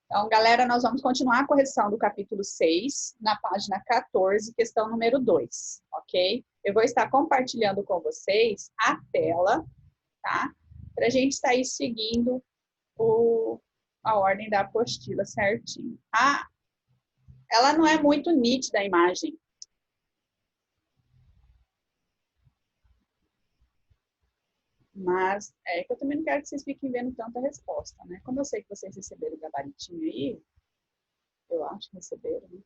Então, galera, nós vamos continuar a correção do capítulo 6, na página 14, questão número 2, ok? Eu vou estar compartilhando com vocês a tela, tá? Para a gente estar aí seguindo a ordem da apostila certinho. Ela não é muito nítida a imagem. Mas é que eu também não quero que vocês fiquem vendo tanta resposta, né? Como eu sei que vocês receberam o gabaritinho aí, eu acho que receberam, né?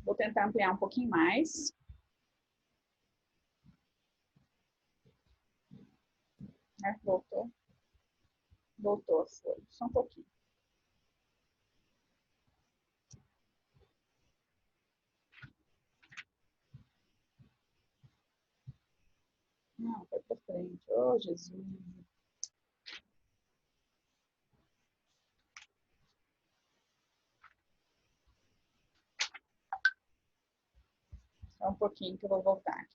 Vou tentar ampliar um pouquinho mais. Voltou. Voltou a folha. Só um pouquinho. Não, foi para frente. Oh, Jesus. Só um pouquinho que eu vou voltar.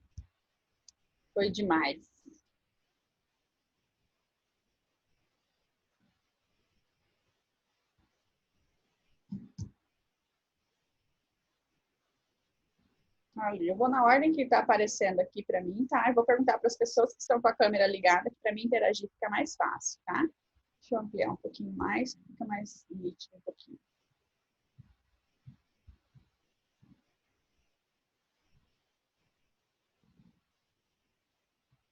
Foi demais. Ali, eu vou na ordem que está aparecendo aqui para mim, tá? Eu vou perguntar para as pessoas que estão com a câmera ligada, que para mim interagir fica mais fácil, tá? Deixa eu ampliar um pouquinho mais, fica mais nítido um pouquinho.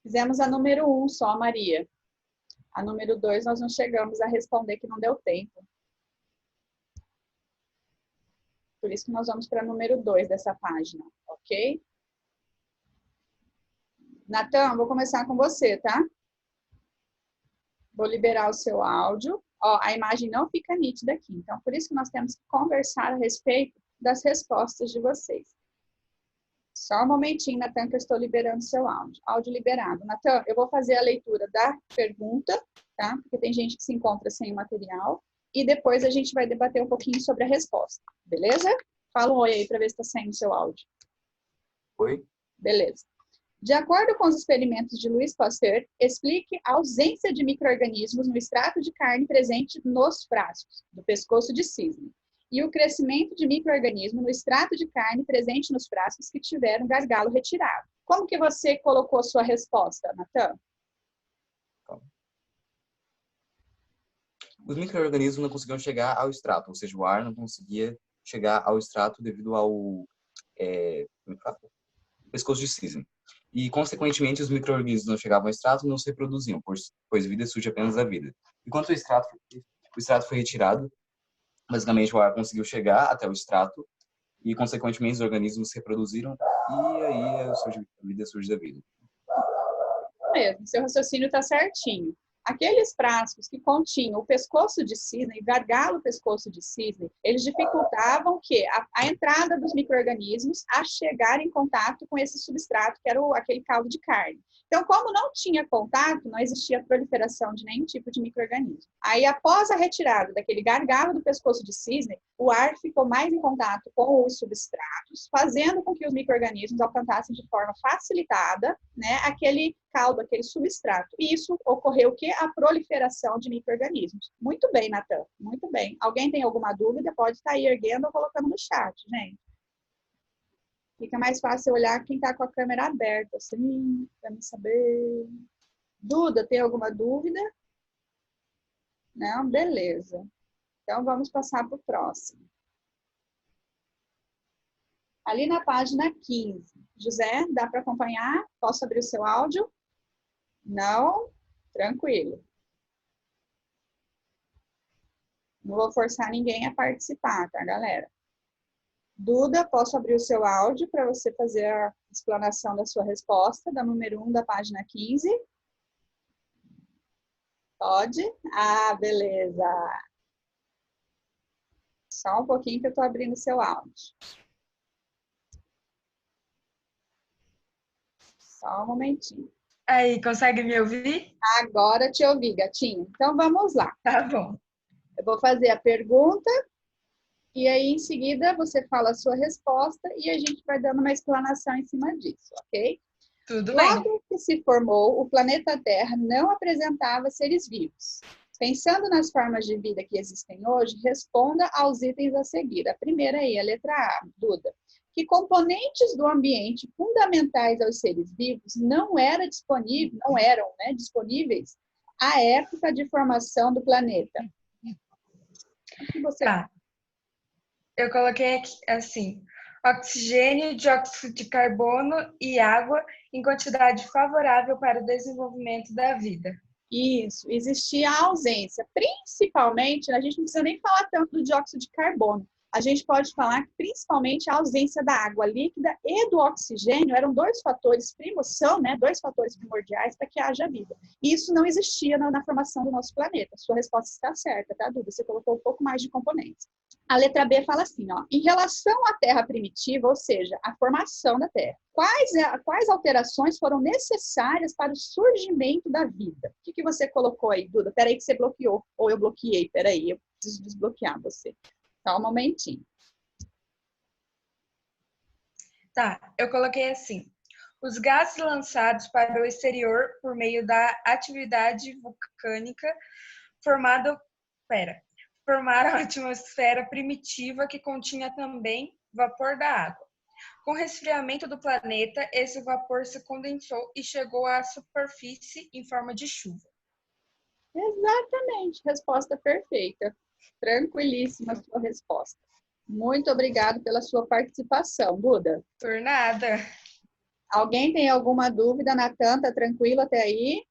Fizemos a número 1 só, Maria. A número 2 nós não chegamos a responder, que não deu tempo. Por isso que nós vamos para a número 2 dessa página, ok? Natan, vou começar com você, tá? Vou liberar o seu áudio. Ó, a imagem não fica nítida aqui, então por isso que nós temos que conversar a respeito das respostas de vocês. Só um momentinho, Natan, que eu estou liberando seu áudio. Áudio liberado. Natan, eu vou fazer a leitura da pergunta, tá? Porque tem gente que se encontra sem o material. E depois a gente vai debater um pouquinho sobre a resposta, beleza? Fala um oi aí para ver se está saindo seu áudio. Oi. Beleza. De acordo com os experimentos de Louis Pasteur, explique a ausência de micro-organismos no extrato de carne presente nos frascos do pescoço de cisne e o crescimento de micro-organismos no extrato de carne presente nos frascos que tiveram gargalo retirado. Como que você colocou a sua resposta, Natan? Os micro-organismos não conseguiam chegar ao extrato, ou seja, o ar não conseguia chegar ao extrato devido ao pescoço de cisne. E, consequentemente, os micro-organismos não chegavam ao extrato e não se reproduziam, pois vida surge apenas da vida. Enquanto o extrato foi retirado, basicamente o ar conseguiu chegar até o extrato e, consequentemente, os organismos se reproduziram e aí a vida surge da vida. Mesmo, seu raciocínio está certinho. Aqueles frascos que continham o pescoço de cisne, o gargalo pescoço de cisne, eles dificultavam que a entrada dos micro-organismos a chegar em contato com esse substrato, que era aquele caldo de carne. Então, como não tinha contato, não existia proliferação de nenhum tipo de micro-organismo. Aí, após a retirada daquele gargalo do pescoço de cisne, o ar ficou mais em contato com os substratos, fazendo com que os micro-organismos alcançassem de forma facilitada, né, aquele caldo, aquele substrato. E isso ocorreu o quê? A proliferação de micro-organismos. Muito bem, Natan, muito bem. Alguém tem alguma dúvida? Pode estar aí erguendo ou colocando no chat, gente. Fica mais fácil olhar quem está com a câmera aberta, assim, para me saber. Duda, tem alguma dúvida? Não? Beleza. Então, vamos passar para o próximo. Ali na página 15. José, dá para acompanhar? Posso abrir o seu áudio? Não? Tranquilo. Não vou forçar ninguém a participar, tá, galera? Duda, posso abrir o seu áudio para você fazer a explanação da sua resposta, da número 1 da página 15? Pode? Ah, beleza. Só um pouquinho que eu estou abrindo o seu áudio. Só um momentinho. Aí, consegue me ouvir? Agora te ouvi, gatinho. Então, vamos lá. Tá bom. Eu vou fazer a pergunta e aí, em seguida, você fala a sua resposta e a gente vai dando uma explanação em cima disso, ok? Tudo bem. Logo que se formou, o planeta Terra não apresentava seres vivos. Pensando nas formas de vida que existem hoje, responda aos itens a seguir. A primeira aí, a letra A, Duda. Que componentes do ambiente fundamentais aos seres vivos não eram disponíveis à época de formação do planeta? O que você... Tá. Eu coloquei aqui assim: oxigênio, dióxido de carbono e água em quantidade favorável para o desenvolvimento da vida. Isso, existia a ausência, principalmente, a gente não precisa nem falar tanto do dióxido de carbono, a gente pode falar que principalmente a ausência da água líquida e do oxigênio eram dois fatores dois fatores primordiais para que haja vida. E isso não existia na formação do nosso planeta. Sua resposta está certa, tá, Duda? Você colocou um pouco mais de componentes. A letra B fala assim, ó, em relação à Terra primitiva, ou seja, a formação da Terra, quais alterações foram necessárias para o surgimento da vida? O que você colocou aí, Duda? Peraí que você bloqueou, ou eu bloqueei, peraí, eu preciso desbloquear você. Só um momentinho. Tá, eu coloquei assim: os gases lançados para o exterior por meio da atividade vulcânica formaram a atmosfera primitiva que continha também vapor da água. Com o resfriamento do planeta, esse vapor se condensou e chegou à superfície em forma de chuva. Exatamente, resposta perfeita. Tranquilíssima a sua resposta. Muito obrigado pela sua participação, Duda. Por nada. Alguém tem alguma dúvida, Natan? Tá tranquilo até aí?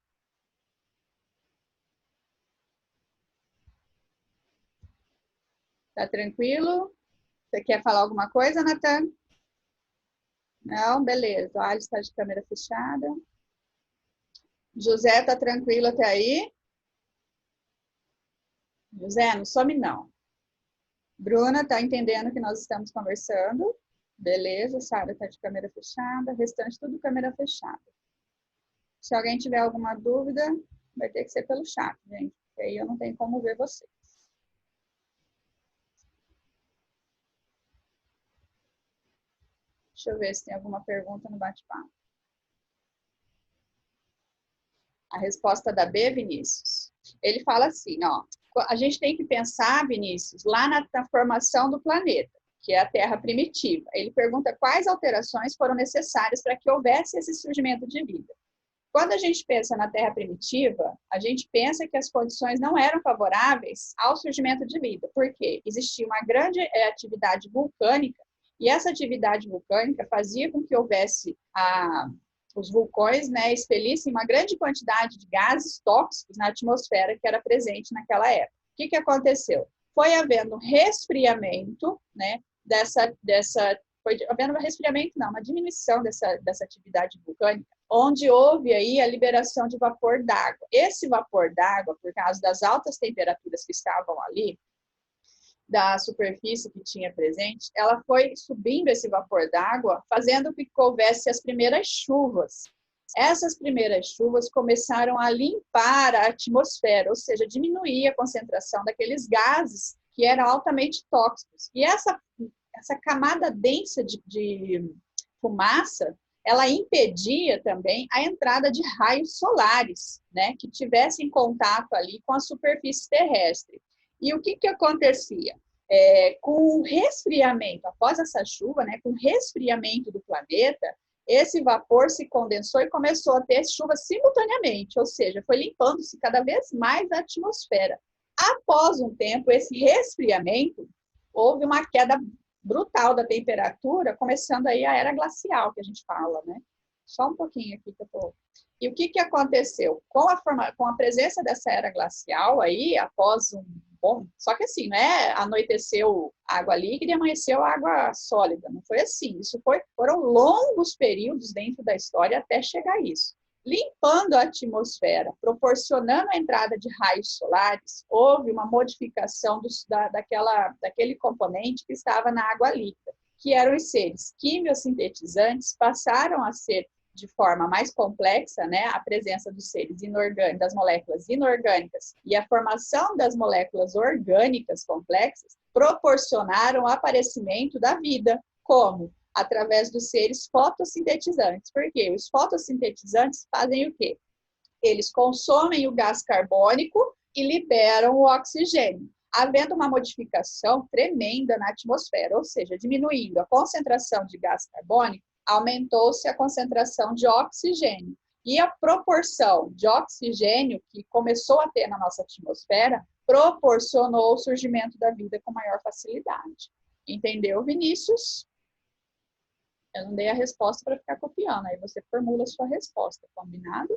Tá tranquilo? Você quer falar alguma coisa, Natan? Não? Beleza. A Alice está de câmera fechada. José, tá tranquilo até aí? José, não some não. Bruna, tá entendendo que nós estamos conversando? Beleza. Sara tá de câmera fechada. Restante tudo câmera fechada. Se alguém tiver alguma dúvida, vai ter que ser pelo chat, gente. Porque aí eu não tenho como ver vocês. Deixa eu ver se tem alguma pergunta no bate-papo. A resposta da B, Vinícius. Ele fala assim, ó, a gente tem que pensar, Vinícius, lá na formação do planeta, que é a Terra primitiva. Ele pergunta quais alterações foram necessárias para que houvesse esse surgimento de vida. Quando a gente pensa na Terra primitiva, a gente pensa que as condições não eram favoráveis ao surgimento de vida, porque existia uma grande atividade vulcânica, e essa atividade vulcânica fazia com que houvesse os vulcões, né, expelissem uma grande quantidade de gases tóxicos na atmosfera que era presente naquela época. O que aconteceu? Foi havendo resfriamento, né, foi havendo uma diminuição dessa atividade vulcânica, onde houve aí a liberação de vapor d'água. Esse vapor d'água, por causa das altas temperaturas que estavam ali, da superfície que tinha presente, ela foi subindo esse vapor d'água, fazendo com que houvesse as primeiras chuvas. Essas primeiras chuvas começaram a limpar a atmosfera, ou seja, diminuir a concentração daqueles gases que eram altamente tóxicos. E essa camada densa de fumaça, ela impedia também a entrada de raios solares, né, que tivessem contato ali com a superfície terrestre. E o que acontecia? Com o resfriamento, após essa chuva, né, com o resfriamento do planeta, esse vapor se condensou e começou a ter chuva simultaneamente, ou seja, foi limpando-se cada vez mais a atmosfera. Após um tempo, esse resfriamento, houve uma queda brutal da temperatura, começando aí a era glacial, que a gente fala, né? Só um pouquinho aqui que eu tô... E o que aconteceu? Com a presença dessa era glacial aí, após bom, só que assim, né? Anoiteceu água líquida e amanheceu água sólida. Não foi assim. Foram longos períodos dentro da história até chegar a isso. Limpando a atmosfera, proporcionando a entrada de raios solares, houve uma modificação daquele componente que estava na água líquida, que eram os seres quimiosintetizantes, passaram a ser de forma mais complexa, né, a presença dos seres inorgânicos, das moléculas inorgânicas e a formação das moléculas orgânicas complexas proporcionaram o aparecimento da vida, como através dos seres fotossintetizantes. Por quê? Os fotossintetizantes fazem o quê? Eles consomem o gás carbônico e liberam o oxigênio, havendo uma modificação tremenda na atmosfera, ou seja, diminuindo a concentração de gás carbônico, aumentou-se a concentração de oxigênio. E a proporção de oxigênio que começou a ter na nossa atmosfera proporcionou o surgimento da vida com maior facilidade. Entendeu, Vinícius? Eu não dei a resposta para ficar copiando, aí você formula a sua resposta, combinado?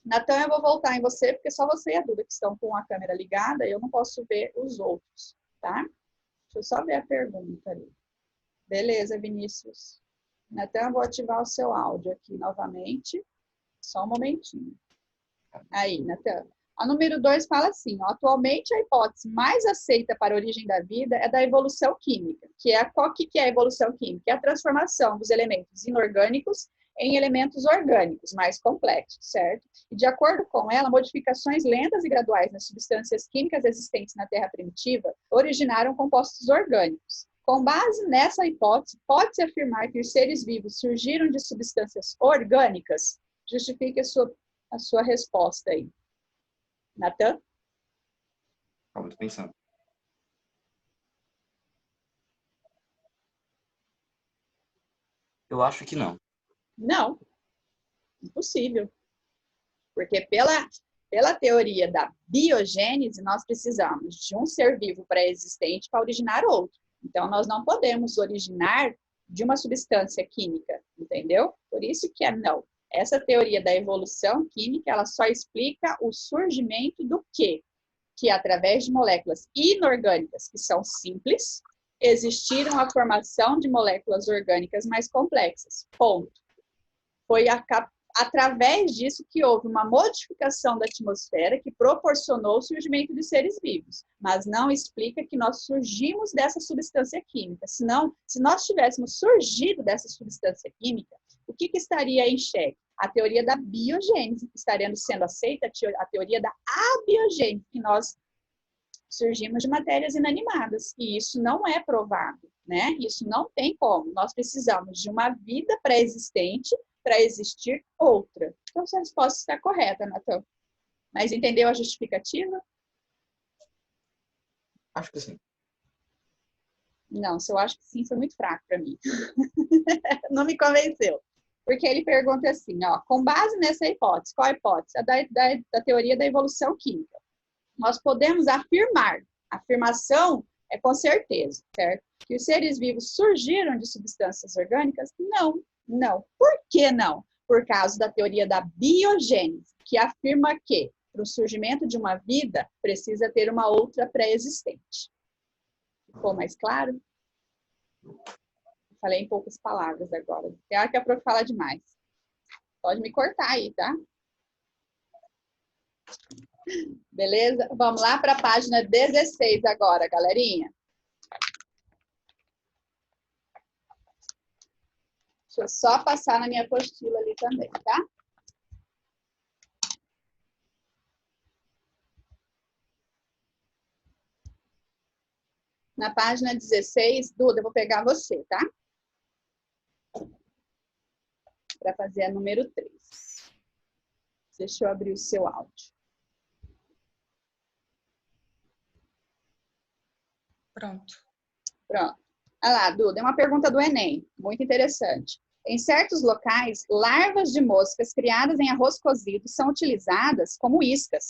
Natan, eu vou voltar em você, porque só você e a Duda que estão com a câmera ligada, e eu não posso ver os outros, tá? Deixa eu só ver a pergunta ali. Beleza, Vinícius. Natan, eu vou ativar o seu áudio aqui novamente. Só um momentinho. Aí, Natan. A número 2 fala assim, ó, atualmente a hipótese mais aceita para a origem da vida é da evolução química, qual que é a evolução química? É a transformação dos elementos inorgânicos em elementos orgânicos mais complexos, certo? E de acordo com ela, modificações lentas e graduais nas substâncias químicas existentes na Terra primitiva originaram compostos orgânicos. Com base nessa hipótese, pode-se afirmar que os seres vivos surgiram de substâncias orgânicas? Justifique a sua resposta aí. Natan? Estava pensando. Eu acho que não. Não. Impossível. Porque pela teoria da biogênese, nós precisamos de um ser vivo pré-existente para originar outro. Então, nós não podemos originar de uma substância química, entendeu? Por isso que é não. Essa teoria da evolução química, ela só explica o surgimento do quê? Que através de moléculas inorgânicas, que são simples, existiram a formação de moléculas orgânicas mais complexas. Ponto. Foi através disso que houve uma modificação da atmosfera que proporcionou o surgimento de seres vivos, mas não explica que nós surgimos dessa substância química. Senão, se nós tivéssemos surgido dessa substância química, o que estaria em xeque? A teoria da biogênese, estaria sendo aceita a teoria da abiogênese, que nós surgimos de matérias inanimadas, e isso não é provado, né? Isso não tem como. Nós precisamos de uma vida pré-existente para existir outra. Então, sua resposta está correta, Natan. Mas entendeu a justificativa? Acho que sim. Não, se eu acho que sim, foi muito fraco para mim. Não me convenceu. Porque ele pergunta assim, ó, com base nessa hipótese, qual a hipótese? A da teoria da evolução química. Nós podemos afirmar, afirmação é com certeza, certo? Que os seres vivos surgiram de substâncias orgânicas? Não, não. Por que não? Por causa da teoria da biogênese, que afirma que para o surgimento de uma vida precisa ter uma outra pré-existente. Ficou mais claro? Falei em poucas palavras agora. Tem hora que a prof fala demais. Pode me cortar aí, tá? Beleza? Vamos lá para a página 16 agora, galerinha. Deixa eu só passar na minha apostila ali também, tá? Na página 16, Duda, eu vou pegar você, tá? Para fazer a número 3. Deixa eu abrir o seu áudio. Pronto. Pronto. Olha lá, Duda, é uma pergunta do Enem, muito interessante. Em certos locais, larvas de moscas criadas em arroz cozido são utilizadas como iscas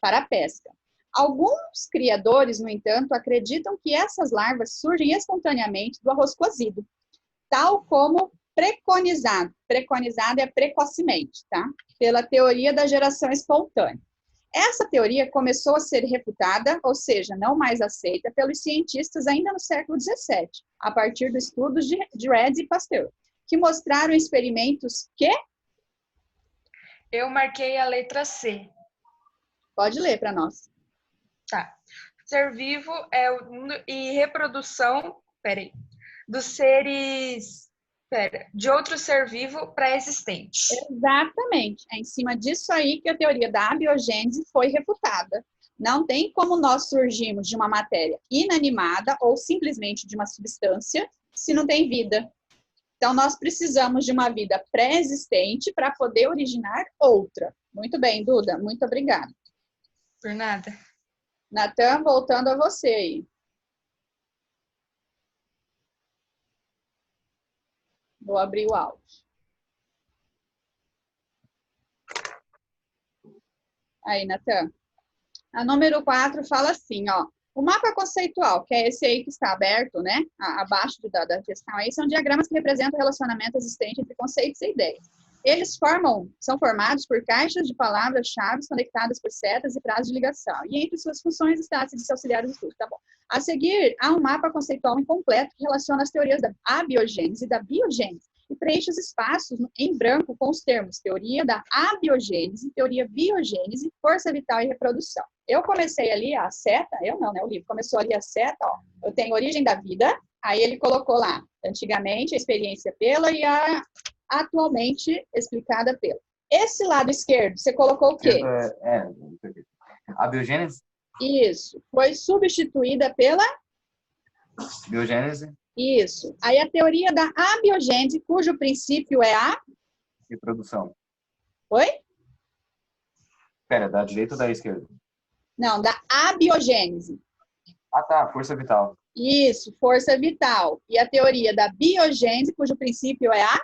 para a pesca. Alguns criadores, no entanto, acreditam que essas larvas surgem espontaneamente do arroz cozido, tal como preconizado. Preconizado é precocemente, tá? Pela teoria da geração espontânea. Essa teoria começou a ser refutada, ou seja, não mais aceita, pelos cientistas ainda no século XVII, a partir dos estudos de Reid e Pasteur, que mostraram experimentos que... Eu marquei a letra C. Pode ler para nós. Tá. Ser vivo é o mundo e reprodução, dos seres, de outro ser vivo pré-existente. Exatamente. É em cima disso aí que a teoria da abiogênese foi refutada. Não tem como nós surgirmos de uma matéria inanimada ou simplesmente de uma substância se não tem vida. Então, nós precisamos de uma vida pré-existente para poder originar outra. Muito bem, Duda, muito obrigada. Por nada. Natan, voltando a você aí. Vou abrir o áudio. Aí, Natan. A número 4 fala assim, ó. O mapa conceitual, que é esse aí que está aberto, né? Abaixo da questão aí, são diagramas que representam o relacionamento existente entre conceitos e ideias. Eles são formados por caixas de palavras-chave conectadas por setas e frases de ligação. E entre suas funções está de se auxiliar os estudos, tá bom? A seguir, há um mapa conceitual incompleto que relaciona as teorias da abiogênese e da biogênese e preenche os espaços em branco com os termos teoria da abiogênese, teoria biogênese, força vital e reprodução. Eu comecei ali a seta, eu não, né? O livro começou ali a seta, ó. Eu tenho origem da vida, aí ele colocou lá, antigamente, a experiência pela e a atualmente explicada pela. Esse lado esquerdo, você colocou o quê? A biogênese? Isso. Foi substituída pela? Biogênese. Isso. Aí a teoria da abiogênese, cujo princípio é a? Reprodução. Oi? Pera, da direita ou da esquerda? Não, da abiogênese. Ah, tá. Força vital. Isso, força vital. E a teoria da biogênese, cujo princípio é a?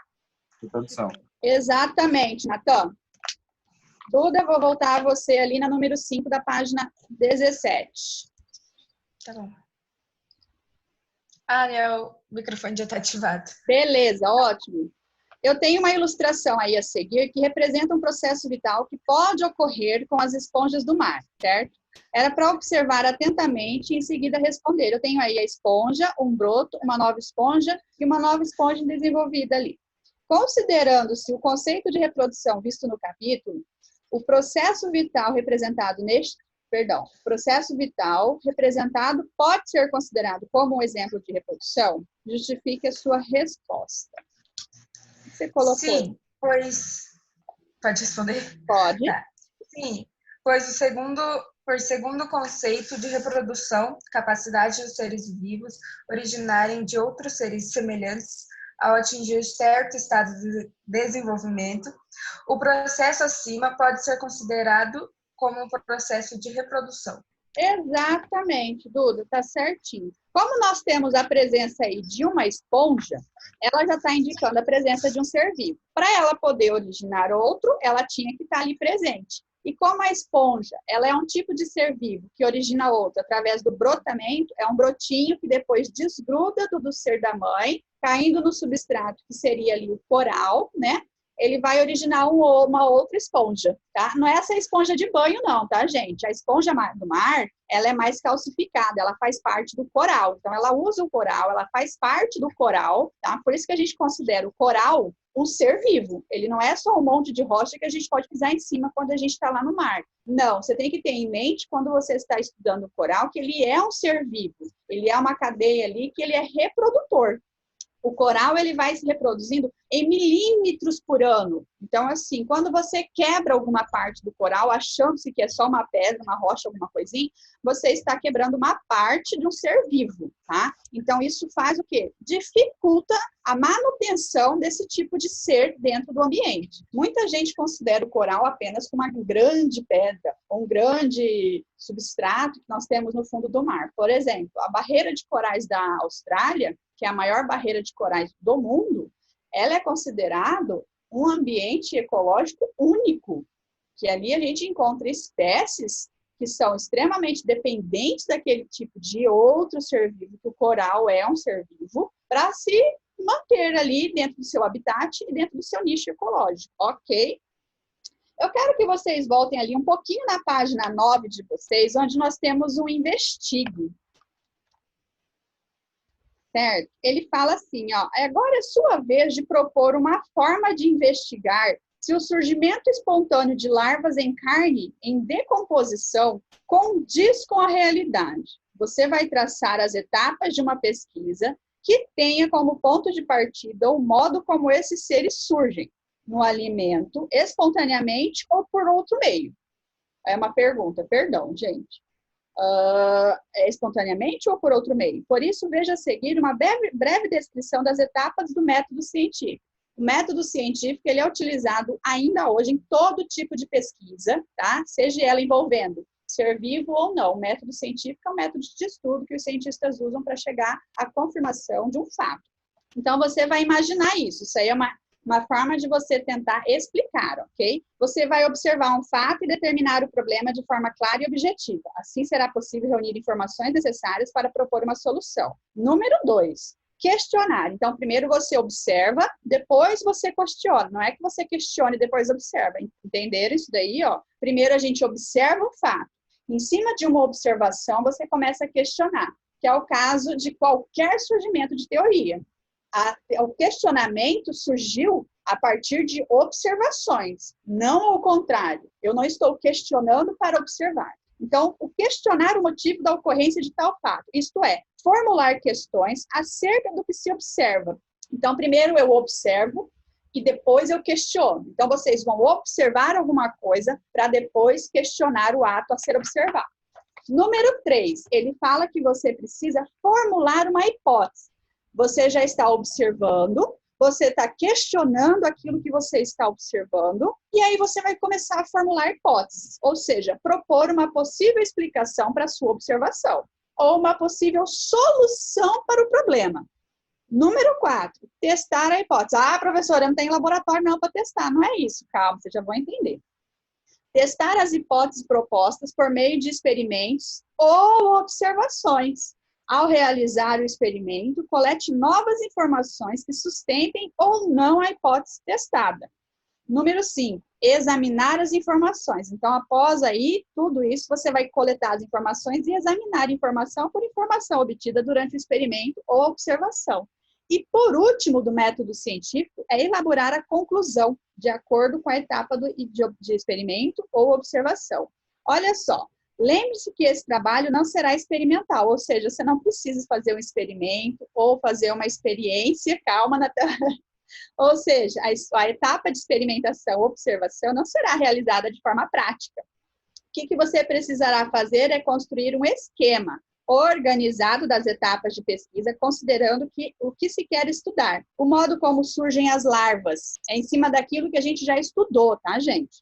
Reprodução. Exatamente, Natan. Duda, vou voltar a você ali na número 5 da página 17. Tá bom. O microfone já está ativado. Beleza, ótimo. Eu tenho uma ilustração aí a seguir que representa um processo vital que pode ocorrer com as esponjas do mar, certo? Era para observar atentamente e em seguida responder. Eu tenho aí a esponja, um broto, uma nova esponja e uma nova esponja desenvolvida ali. Considerando-se o conceito de reprodução visto no capítulo, o processo vital representado pode ser considerado como um exemplo de reprodução? Justifique a sua resposta. O que você colocou? Sim, pois... Pode responder? Pode. Tá. Sim, pois segundo conceito de reprodução, capacidade dos seres vivos originarem de outros seres semelhantes ao atingir certo estado de desenvolvimento, o processo acima pode ser considerado como um processo de reprodução. Exatamente, Duda, tá certinho. Como nós temos a presença aí de uma esponja, ela já está indicando a presença de um ser vivo. Para ela poder originar outro, ela tinha que estar ali presente. E como a esponja, ela é um tipo de ser vivo que origina outro através do brotamento, é um brotinho que depois desgruda do ser da mãe, caindo no substrato, que seria ali o coral, né? Ele vai originar uma outra esponja, tá? Não é essa esponja de banho não, tá, gente? A esponja do mar, ela é mais calcificada, ela faz parte do coral. Então, ela usa o coral, ela faz parte do coral, tá? Por isso que a gente considera o coral um ser vivo. Ele não é só um monte de rocha que a gente pode pisar em cima quando a gente está lá no mar. Não, você tem que ter em mente, quando você está estudando o coral, que ele é um ser vivo. Ele é uma cadeia ali que ele é reprodutor. O coral, ele vai se reproduzindo em milímetros por ano. Então, assim, quando você quebra alguma parte do coral, achando-se que é só uma pedra, uma rocha, alguma coisinha, você está quebrando uma parte de um ser vivo, tá? Então, isso faz o quê? Dificulta a manutenção desse tipo de ser dentro do ambiente. Muita gente considera o coral apenas como uma grande pedra, um grande substrato que nós temos no fundo do mar. Por exemplo, a barreira de corais da Austrália, que é a maior barreira de corais do mundo, ela é considerado um ambiente ecológico único, que ali a gente encontra espécies que são extremamente dependentes daquele tipo de outro ser vivo, que o coral é um ser vivo, para se manter ali dentro do seu habitat e dentro do seu nicho ecológico, ok? Eu quero que vocês voltem ali um pouquinho na página 9 de vocês, onde nós temos um investigue. Certo? Ele fala assim, ó, agora é sua vez de propor uma forma de investigar se o surgimento espontâneo de larvas em carne em decomposição condiz com a realidade. Você vai traçar as etapas de uma pesquisa que tenha como ponto de partida o modo como esses seres surgem no alimento, espontaneamente ou por outro meio. É uma pergunta, perdão, gente. espontaneamente ou por outro meio. Por isso, veja a seguir uma breve descrição das etapas do método científico. O método científico ele é utilizado ainda hoje em todo tipo de pesquisa, tá? Seja ela envolvendo ser vivo ou não. O método científico é um método de estudo que os cientistas usam para chegar à confirmação de um fato. Então, você vai imaginar isso. Isso aí é uma forma de você tentar explicar, ok? Você vai observar um fato e determinar o problema de forma clara e objetiva. Assim será possível reunir informações necessárias para propor uma solução. Número 2, questionar. Então, primeiro você observa, depois você questiona. Não é que você questione e depois observa. Entenderam isso daí, ó? Primeiro a gente observa um fato. Em cima de uma observação, você começa a questionar, que é o caso de qualquer surgimento de teoria. O questionamento surgiu a partir de observações, não o contrário. Eu não estou questionando para observar. Então, o questionar o motivo da ocorrência de tal fato, isto é, formular questões acerca do que se observa. Então, primeiro eu observo e depois eu questiono. Então, vocês vão observar alguma coisa para depois questionar o ato a ser observado. Número 3, ele fala que você precisa formular uma hipótese. Você já está observando, você está questionando aquilo que você está observando, e aí você vai começar a formular hipóteses, ou seja, propor uma possível explicação para a sua observação, ou uma possível solução para o problema. Número 4, testar a hipótese. Ah, professora, eu não tenho laboratório não para testar. Não é isso, calma, vocês já vão entender. Testar as hipóteses propostas por meio de experimentos ou observações. Ao realizar o experimento, colete novas informações que sustentem ou não a hipótese testada. Número 5, examinar as informações. Então, após aí tudo isso, você vai coletar as informações e examinar informação por informação obtida durante o experimento ou observação. E, por último, do método científico, é elaborar a conclusão, de acordo com a etapa de experimento ou observação. Olha só, lembre-se que esse trabalho não será experimental, ou seja, você não precisa fazer um experimento ou fazer uma experiência, calma, Natan. Ou seja, a etapa de experimentação ou observação não será realizada de forma prática. O que você precisará fazer é construir um esquema organizado das etapas de pesquisa, considerando o que se quer estudar. O modo como surgem as larvas é em cima daquilo que a gente já estudou, tá, gente?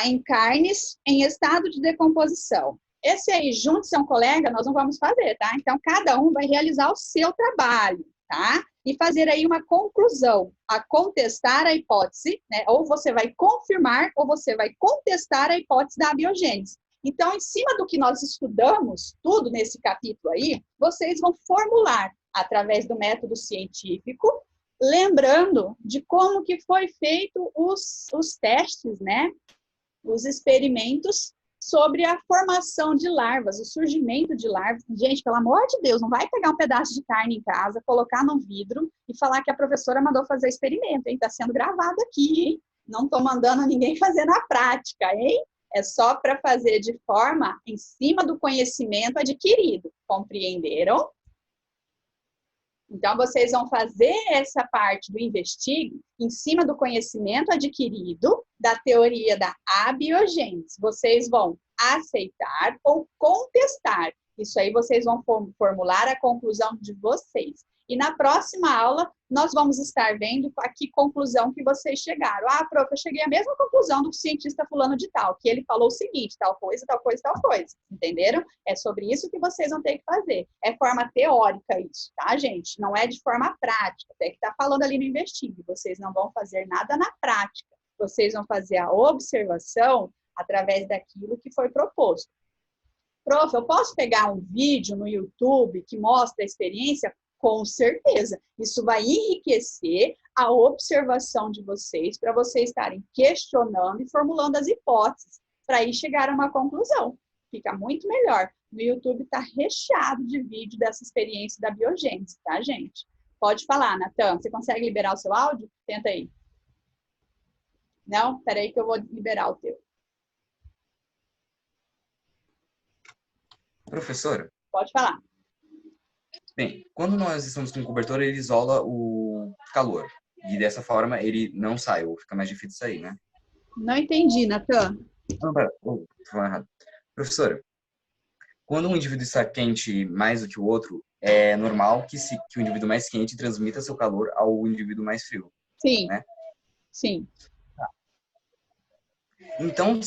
Em carnes em estado de decomposição. Esse aí, junte-se a um colega, nós não vamos fazer, tá? Então, cada um vai realizar o seu trabalho, tá? E fazer aí uma conclusão, a contestar a hipótese, né? Ou você vai confirmar, ou você vai contestar a hipótese da abiogênese. Então, em cima do que nós estudamos, tudo nesse capítulo aí, vocês vão formular, através do método científico, lembrando de como que foi feito os testes, né? Os experimentos sobre a formação de larvas, o surgimento de larvas. Gente, pelo amor de Deus, não vai pegar um pedaço de carne em casa, colocar no vidro e falar que a professora mandou fazer experimento, hein? Está sendo gravado aqui, hein? Não estou mandando ninguém fazer na prática, hein? É só para fazer de forma em cima do conhecimento adquirido. Compreenderam? Então, vocês vão fazer essa parte do investigue em cima do conhecimento adquirido da teoria da abiogênese. Vocês vão aceitar ou contestar. Isso aí vocês vão formular a conclusão de vocês. E na próxima aula, nós vamos estar vendo a que conclusão que vocês chegaram. Ah, prof, eu cheguei à mesma conclusão do cientista fulano de tal, que ele falou o seguinte, tal coisa, tal coisa, tal coisa. Entenderam? É sobre isso que vocês vão ter que fazer. É forma teórica isso, tá, gente? Não é de forma prática. Até que tá falando ali no Investigue. Vocês não vão fazer nada na prática. Vocês vão fazer a observação através daquilo que foi proposto. Prof, eu posso pegar um vídeo no YouTube que mostra a experiência? Com certeza. Isso vai enriquecer a observação de vocês para vocês estarem questionando e formulando as hipóteses para aí chegar a uma conclusão. Fica muito melhor. No YouTube está recheado de vídeo dessa experiência da biogênese, tá, gente? Pode falar, Natan. Você consegue liberar o seu áudio? Tenta aí. Não? Espera aí que eu vou liberar o teu. Professora? Pode falar. Bem, quando nós estamos com o cobertor, ele isola o calor. E dessa forma ele não sai, ou fica mais difícil de sair, né? Não entendi, Natan. Não, pera. Tô falando errado. Professora, Quando um indivíduo está quente mais do que o outro, é normal que o indivíduo mais quente transmita seu calor ao indivíduo mais frio, Sim, né? sim. Então,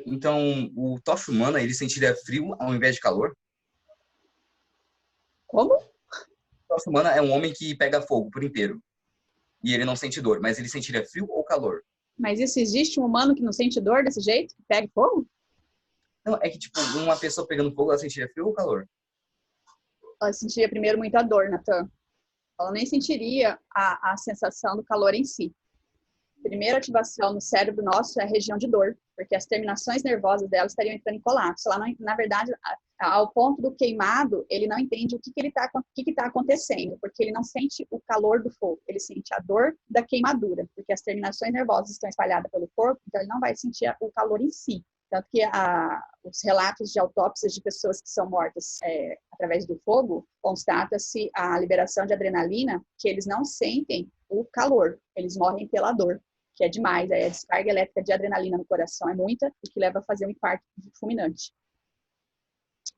então o tocha humana, ele sentiria frio ao invés de calor? Como? O tocha humana é um homem que pega fogo por inteiro e ele não sente dor, mas ele sentiria frio ou calor? Mas isso existe um humano que não sente dor desse jeito? Que pega fogo? Não, é que, tipo, uma pessoa pegando fogo, ela sentiria frio ou calor? Ela sentiria primeiro muita dor, Natan. Ela nem sentiria a sensação do calor em si. A primeira ativação no cérebro nosso é a região de dor, porque as terminações nervosas dela estariam entrando em colapso. Ela não, na verdade, ao ponto do queimado, ele não entende o que está acontecendo, porque ele não sente o calor do fogo, ele sente a dor da queimadura, porque as terminações nervosas estão espalhadas pelo corpo, então ele não vai sentir o calor em si. Tanto que os relatos de autópsias de pessoas que são mortas através do fogo, constata-se a liberação de adrenalina, que eles não sentem o calor, eles morrem pela dor, que é demais. Aí a descarga elétrica de adrenalina no coração é muita, o que leva a fazer um infarto fulminante.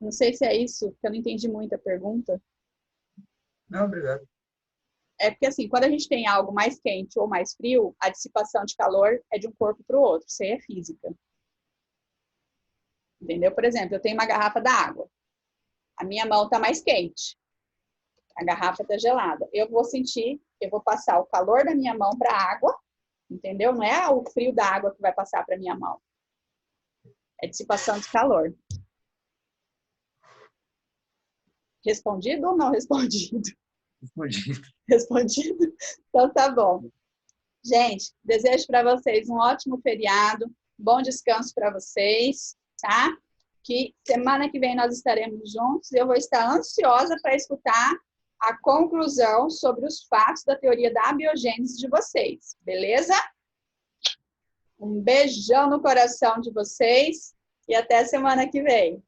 Não sei se é isso, porque eu não entendi muito a pergunta. Não, obrigado. É porque, assim, quando a gente tem algo mais quente ou mais frio, a dissipação de calor é de um corpo para o outro, isso aí é física. Entendeu? Por exemplo, eu tenho uma garrafa d'água. A minha mão está mais quente. A garrafa está gelada. Eu vou passar o calor da minha mão para a água, entendeu? Não é o frio da água que vai passar para a minha mão. É dissipação de calor. Respondido ou não respondido? Respondido. Respondido? Então tá bom. Gente, desejo para vocês um ótimo feriado, bom descanso para vocês, tá? Que semana que vem nós estaremos juntos e eu vou estar ansiosa para escutar a conclusão sobre os fatos da teoria da abiogênese de vocês, beleza? Um beijão no coração de vocês e até semana que vem.